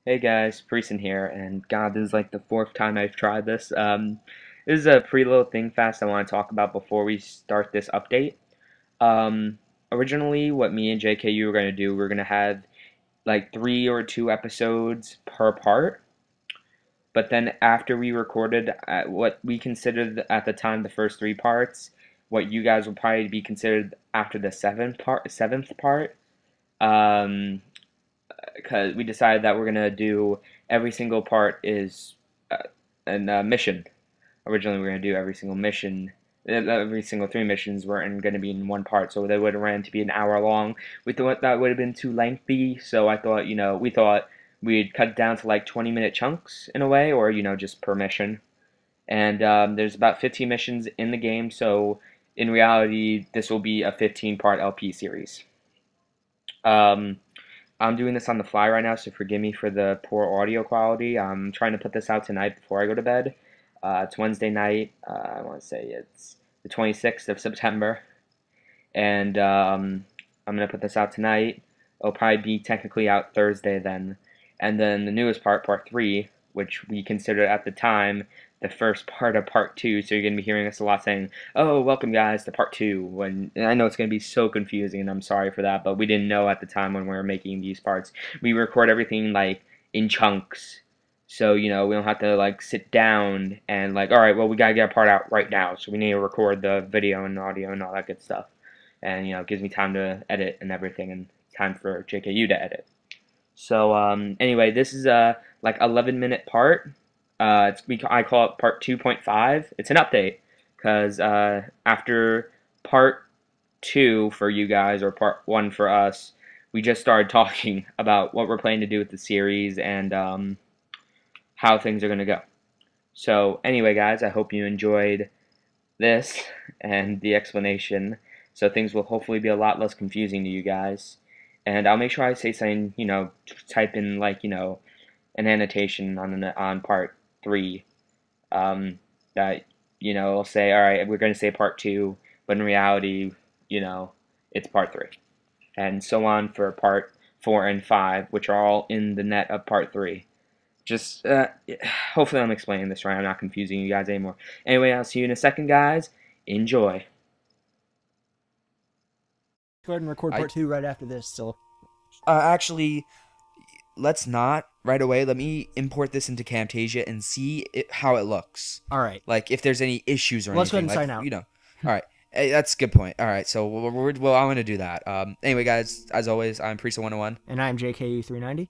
Hey guys, Preeson here, and God, this is like the fourth time I've tried this. This is a pretty little thing fast I want to talk about before we start this update. Um, Originally, what me and JKU were going to do, we are going to have like 3 or 2 episodes per part, but then after we recorded what we considered at the time the first 3 parts, what you guys will probably be considered after the seventh part, um, because we decided that we're gonna do every single part is a mission. Originally, we were gonna do every single mission. Every single 3 missions weren't going to be in one part, so they would have ran to be an hour long. We thought that would have been too lengthy, so I thought, we thought we'd cut it down to like 20-minute chunks in a way, or just per mission. And there's about 15 missions in the game, so in reality, this will be a 15-part LP series. I'm doing this on the fly right now, so forgive me for the poor audio quality. I'm trying to put this out tonight before I go to bed. It's Wednesday night. I want to say it's the 26th of September. And I'm going to put this out tonight. It'll probably be technically out Thursday then. And then the newest part, part 3, which we considered at the time the first part of part 2. So you're going to be hearing us a lot saying, "Oh, welcome guys to part 2." And I know it's going to be so confusing, and I'm sorry for that, but we didn't know at the time when we were making these parts. We record everything like in chunks. So, we don't have to like sit down and like, all right, well, we got to get a part out right now. So we need to record the video and audio and all that good stuff. And, it gives me time to edit and everything, and time for JKU to edit. So anyway, this is a like 11-minute part. I call it part 2.5. It's an update because after part 2 for you guys, or part 1 for us, we just started talking about what we're planning to do with the series and how things are going to go. So anyway, guys, I hope you enjoyed this and the explanation. So things will hopefully be a lot less confusing to you guys. And I'll make sure I say something, type in like, an annotation on part 3, that, will say, all right, we're going to say part 2, but in reality, it's part 3. And so on for part 4 and 5, which are all in the net of part 3. Just, hopefully I'm explaining this right. I'm not confusing you guys anymore. Anyway, I'll see you in a second, guys. Enjoy. Go ahead and record part 2 right after this. So, actually, let's not right away. Let me import this into Camtasia and see how it looks. All right. Like if there's any issues or let's anything. Let's go ahead and sign out. All right. Hey, that's a good point. All right. So I'm going to do that. Anyway, guys, as always, I'm Priest101. And I'm JKU390.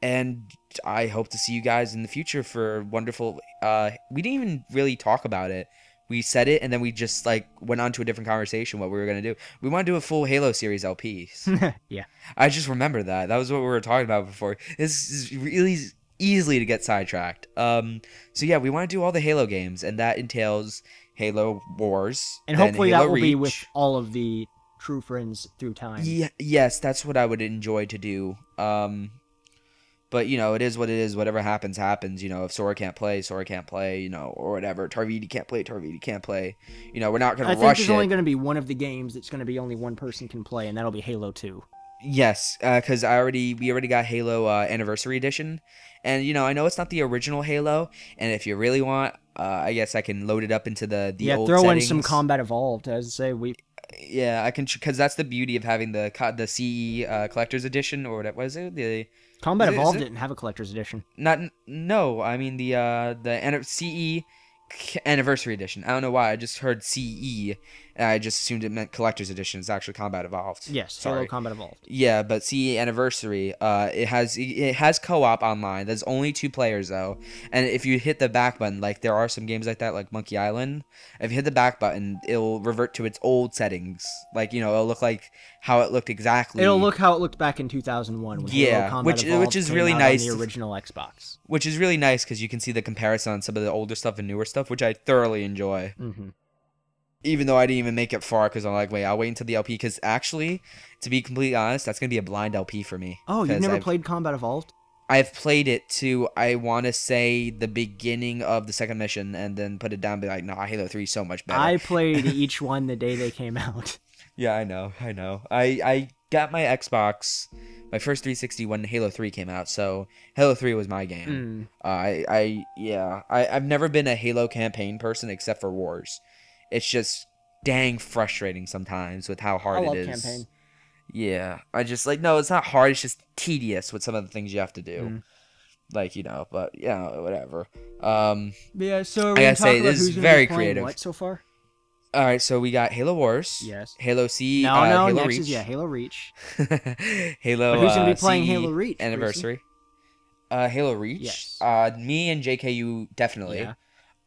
And I hope to see you guys in the future for wonderful... we didn't even really talk about it. We said it, and then we just like went on to a different conversation what we were going to do. We want to do a full Halo series LPs. Yeah. I just remember that. That was what we were talking about before. This is really easily to get sidetracked. So yeah, we want to do all the Halo games, and that entails Halo Wars. And hopefully that will Reach. be with all of the true friends through time. Yeah, yes, that's what I would enjoy to do. But, it is what it is. Whatever happens, happens. If Sora can't play, Sora can't play, or whatever. Tarvidi can't play, Tarvidi can't play. We're not going to rush it. I think there's only going to be one of the games that's going to be only one person can play, and that'll be Halo 2. Yes, because we already got Halo Anniversary Edition. And, I know it's not the original Halo. And if you really want, I guess I can load it up into the old throw settings. in some Combat Evolved, as I say. Yeah, I can, because that's the beauty of having the CE Collector's Edition, or what was it? The Combat Evolved didn't have a collector's edition. No, I mean the CE Anniversary Edition. I don't know why. I just heard CE, and I just assumed it meant collector's edition. It's actually Combat Evolved. Yes, Halo Combat Evolved. Yeah, but CE Anniversary, it has co-op online. There's only 2 players though, and if you hit the back button, like there are some games like that, like Monkey Island. If you hit the back button, it'll revert to its old settings. Like it'll look like how it looked exactly. It'll look how it looked back in 2001. When Halo Combat Evolved which is really came out nice. On the original Xbox. Which is really nice because you can see the comparison on some of the older stuff and newer stuff, which I thoroughly enjoy. Mm-hmm. Even though I didn't even make it far because I'm like, wait, I'll wait until the LP. Because actually, to be completely honest, that's going to be a blind LP for me. Oh, you've never played Combat Evolved? I've played it to, I want to say, the beginning of the second mission and then put it down and be like, nah, Halo 3 is so much better. I played each one the day they came out. Yeah, I know. I got my Xbox, my first 360 when Halo 3 came out. So Halo 3 was my game. I've never been a Halo campaign person except for Wars. It's just dang frustrating sometimes with how hard I it love is. campaign. Yeah, I just like no, it's not hard. It's just tedious with some of the things you have to do. Like but yeah, whatever. Yeah, so I we're gotta gonna talk say about this is who's gonna very be playing creative. what so far? All right, so we got Halo Wars. Yes. Halo C. No, Halo next Reach. is Halo Reach. Halo. But who's gonna be playing C Halo Reach, Anniversary. Halo Reach. Yes. Me and JKU definitely.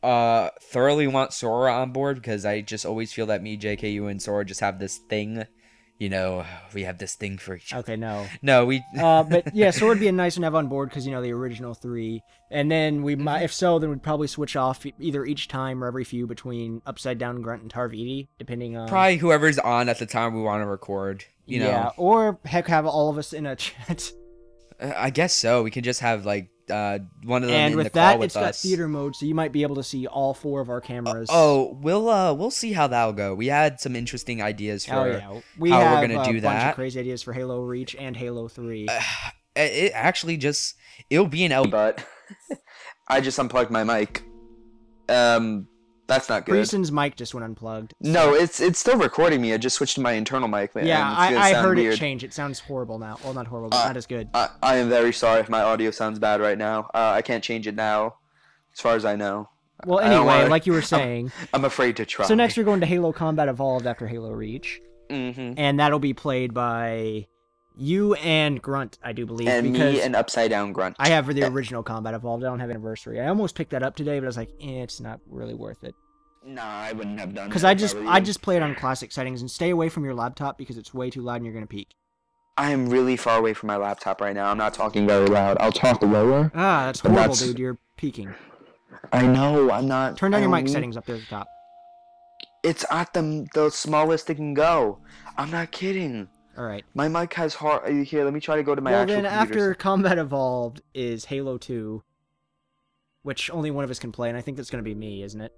Yeah. Thoroughly want Sora on board because I just always feel that me, JKU, and Sora just have this thing. We have this thing for each other. Okay, no. No, we. But yeah, Sword would be a nice one to have on board because the original 3, and then we might, if so, then we'd probably switch off either each time or every few between Upside Down, Grunt, and Tarvidi, depending on Probably whoever's on at the time we want to record. You know. Or heck, have all of us in a chat. I guess so. We can just have like one of them And in with the call that, with it's got us. theater mode, so you might be able to see all 4 of our cameras. We'll see how that'll go. We had some interesting ideas for We how have we're gonna do a bunch that. of crazy ideas for Halo Reach and Halo 3. It actually it'll be an L. But I just unplugged my mic. That's not good. Preston's mic just went unplugged. So. No, it's still recording me. I just switched to my internal mic. Yeah, I heard it change. It sounds horrible now. Well, not horrible, but not as good. I am very sorry if my audio sounds bad right now. I can't change it now, as far as I know. Well, anyway, like you were saying, I'm afraid to try. So next we're going to Halo Combat Evolved after Halo Reach, and that'll be played by you and Grunt, I do believe, and because me and Upside Down Grunt. I have the original Combat Evolved. I don't have Anniversary. I almost picked that up today, but I was like, it's not really worth it. Nah, I wouldn't have done. Because I just play it on classic settings and stay away from your laptop because it's way too loud and you're gonna peak. I am really far away from my laptop right now. I'm not talking very loud. I'll talk lower. Ah, that's horrible, dude. You're peaking. I know. I'm not. Turn down your mic settings up there at the top. It's at the smallest it can go. I'm not kidding. All right. My mic has hard. Here, let me try to go to my actual then computer. After Combat Evolved is Halo 2, which only one of us can play, and I think that's going to be me, isn't it?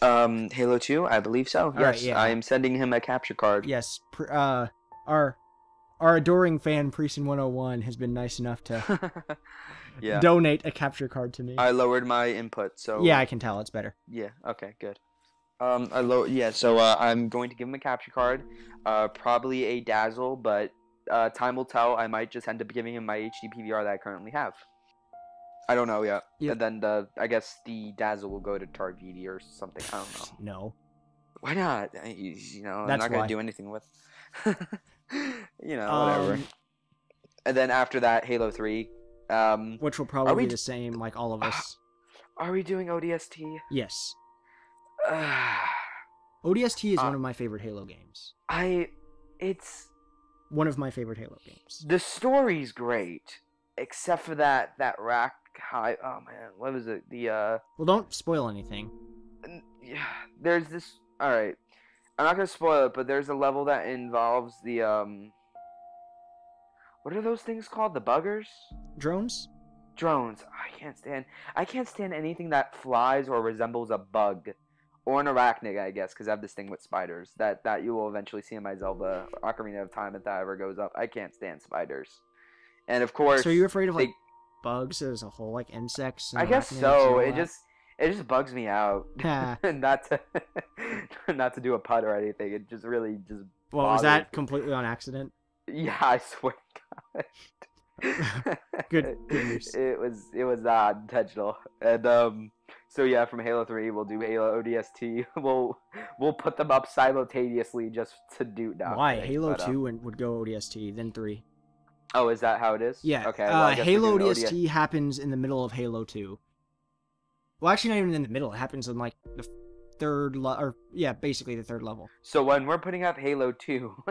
Halo 2, I believe so. Yes, right, yeah. I am sending him a capture card. Yes, our adoring fan Prieston 101 has been nice enough to donate a capture card to me. I lowered my input, so yeah, I can tell it's better. Yeah. Okay. Good. So I'm going to give him a capture card, probably a Dazzle, but time will tell. I might just end up giving him my HD PVR that I currently have. I don't know yet. Yep. And then I guess the Dazzle will go to Tarvidi or something. I don't know. No. Why not? I'm That's not gonna why. do anything with. Whatever. And then after that, Halo 3. Which will probably be the same, like all of us. Are we doing ODST? Yes. ODST is one of my favorite Halo games. It's one of my favorite Halo games. The story's great, except for that rack high. Oh man, what was it? Well, don't spoil anything. Yeah, there's this. All right, I'm not gonna spoil it, but there's a level that involves the What are those things called? The buggers? Drones? Drones. I can't stand anything that flies or resembles a bug. Or an arachnid, I guess, because I have this thing with spiders that you will eventually see in my Zelda Ocarina of Time if that ever goes up. I can't stand spiders. And of course... So are you afraid of, like, bugs as a whole, like insects? And I guess so. It just bugs me out. not to do a pun or anything. It just really just Well, was that completely on accident? Yeah, I swear to God. Good news. It was not intentional. And so yeah, from Halo 3 we'll do Halo ODST. We'll put them up simultaneously just to do now. Why? Halo 2 would go ODST, then 3. Oh, is that how it is? Yeah. Okay. Well, Halo ODST happens in the middle of Halo 2. Well, actually, not even in the middle. It happens in like the basically the third level. So when we're putting up Halo 2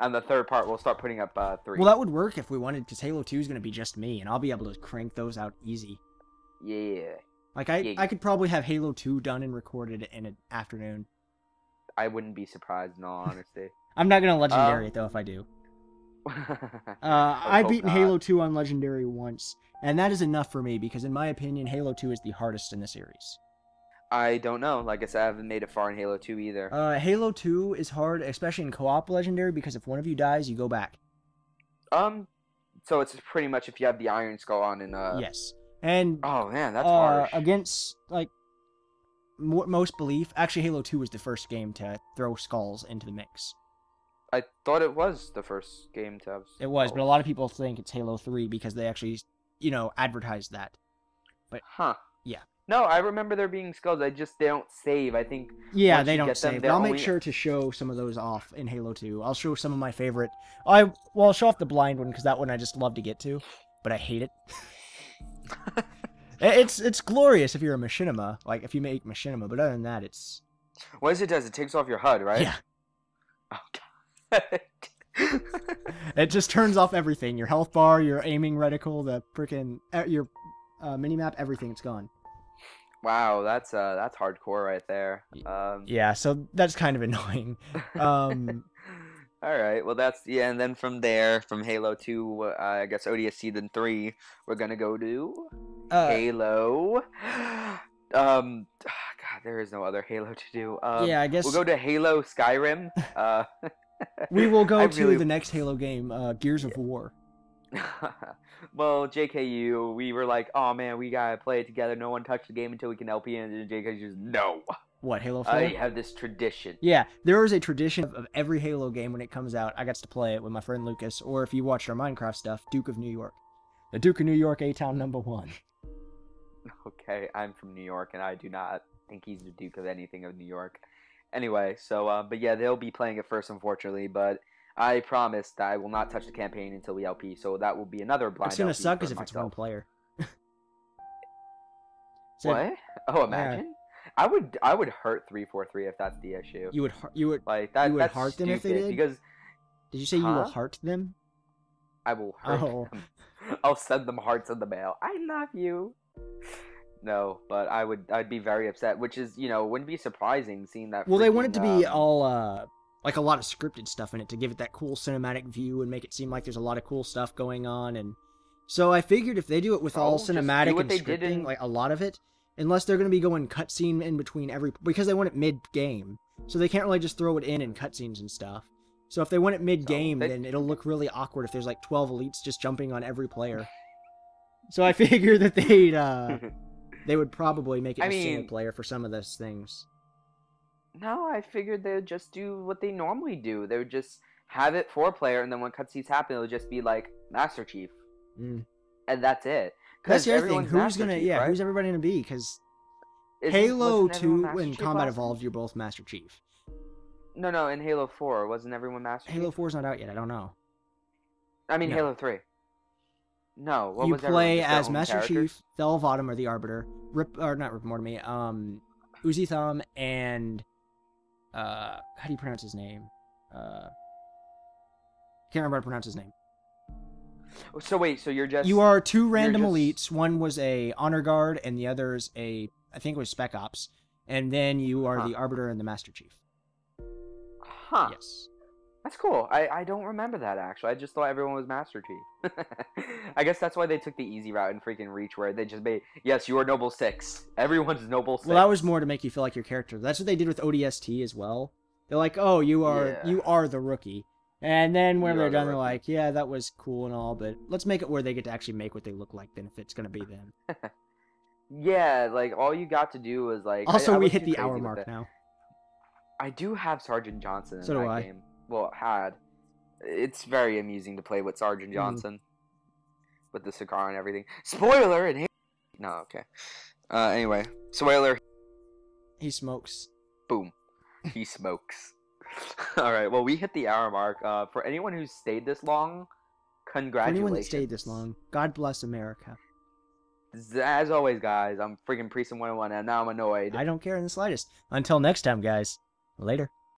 on the third part, we'll start putting up 3. Well, that would work if we wanted, because Halo 2 is going to be just me, and I'll be able to crank those out easy. Yeah. Like, I could probably have Halo 2 done and recorded in an afternoon. I wouldn't be surprised, in all honesty. I'm not going to Legendary it, though, if I do. I've beaten Halo 2 on Legendary once, and that is enough for me, because in my opinion, Halo 2 is the hardest in the series. I don't know. Like I said, I haven't made it far in Halo 2 either. Halo 2 is hard, especially in co-op Legendary, because if one of you dies, you go back. So it's pretty much if you have the Iron Skull on and Yes. And oh man, that's harsh. against like most belief, actually Halo 2 was the first game to throw skulls into the mix. I thought it was the first game to have. It was, but a lot of people think it's Halo 3 because they actually, advertised that. But yeah. No, I remember there being skulls. They don't save. I think. Yeah, once they you don't get them, save. they're I'll make only- sure to show some of those off in Halo 2. I'll show some of my favorite. I'll show off the blind one because that one I just love to get to, but I hate it. It's glorious if you're a machinima, like if you make machinima, but other than that, it's. What does it does? It takes off your HUD, right? Yeah. Oh, It just turns off everything. Your health bar, your aiming reticle, the freaking your minimap, everything. It's gone. Wow, that's hardcore right there. Yeah, so that's kind of annoying. All right, well and then from there, from Halo 2, I guess ODST, then 3, we're gonna go to Halo. God, there is no other Halo to do. Yeah, I guess we'll go to Halo Skyrim. We will go to the next Halo game, Gears of War. Well, JKU, we were like, oh man, we gotta play it together. No one touched the game until we can LP, and JKU just no. What, Halo 4? I have this tradition. Yeah, there is a tradition of every Halo game when it comes out. I got to play it with my friend Lucas, or if you watched our Minecraft stuff, Duke of New York. The Duke of New York, A-Town #1. Okay, I'm from New York, and I do not think he's the Duke of anything of New York. Anyway, so, but yeah, they'll be playing it first, unfortunately, but I promise that I will not touch the campaign until we LP, so that will be another blind It's gonna LP suck for as if it's one myself. player. What? Oh, imagine. I would hurt 343 if that's the issue. You would Like that. you would That's heart them if they stupid, did? because Did you say you will heart them? I will hurt Oh. them. I'll send them hearts in the mail. I love you. No, but I'd be very upset, which is, wouldn't be surprising seeing that. Well, they want it to be freaking, all like a lot of scripted stuff in it to give it that cool cinematic view and make it seem like there's a lot of cool stuff going on. And so I figured if they do it with all just do cinematic what and they did scripting, in- like a lot of it, unless they're going to be going cutscene in between because they want it mid-game, so they can't really just throw it in cutscenes and stuff. So if they want it mid-game, then it'll look really awkward if there's like 12 elites just jumping on every player. So I figured that they would probably make it a single player for some of those things. No, I figured they would just do what they normally do. They would just have it 4-player, and then when cutscenes happen, it'll just be like Master Chief, and that's it. That's the other thing. everyone's Who's Master gonna? Chief, Yeah, right? who's everybody gonna be? Because Wasn't Halo everyone 2 Master and Chief Combat last time? Evolved, you're both Master Chief. No, in Halo 4, wasn't everyone Master Halo Chief? 4's not out yet. I don't know. I mean, No. Halo 3. No, what You was everyone, play just their as own Master characters? Chief, Thel Autumn, or the Arbiter, not Rip Mortimer, Uzi Thumb, and how do you pronounce his name? Can't remember how to pronounce his name. So wait, so you're just... You are two random just- elites. One was a honor guard, and the other's I think it was Spec Ops. And then you are the Arbiter and the Master Chief. Huh. Yes. That's cool. I don't remember that, actually. I just thought everyone was Master Chief. I guess that's why they took the easy route in freaking Reach, where they just made, yes, you are Noble 6. Everyone's Noble 6. Well, that was more to make you feel like your character. That's what they did with ODST as well. They're like, oh, you are the rookie. And then when You they're are the done, they're rookie. like, yeah, that was cool and all, but let's make it where they get to actually make what they look like then, if it's going to be them. Yeah, like, all you got to do was, like... Also, I we was hit too the crazy hour with mark it. now. I do have Sergeant Johnson in So do that I. game. Well, had. It's very amusing to play with Sergeant Johnson. With the cigar and everything. Spoiler! And no, okay. Anyway. Spoiler. He smokes. Boom. He smokes. Alright, well, we hit the hour mark. For anyone who's stayed this long, For congratulations. anyone that stayed this long, God bless America. As always, guys, I'm freaking Priest in 101, and now I'm annoyed. I don't care in the slightest. Until next time, guys. Later.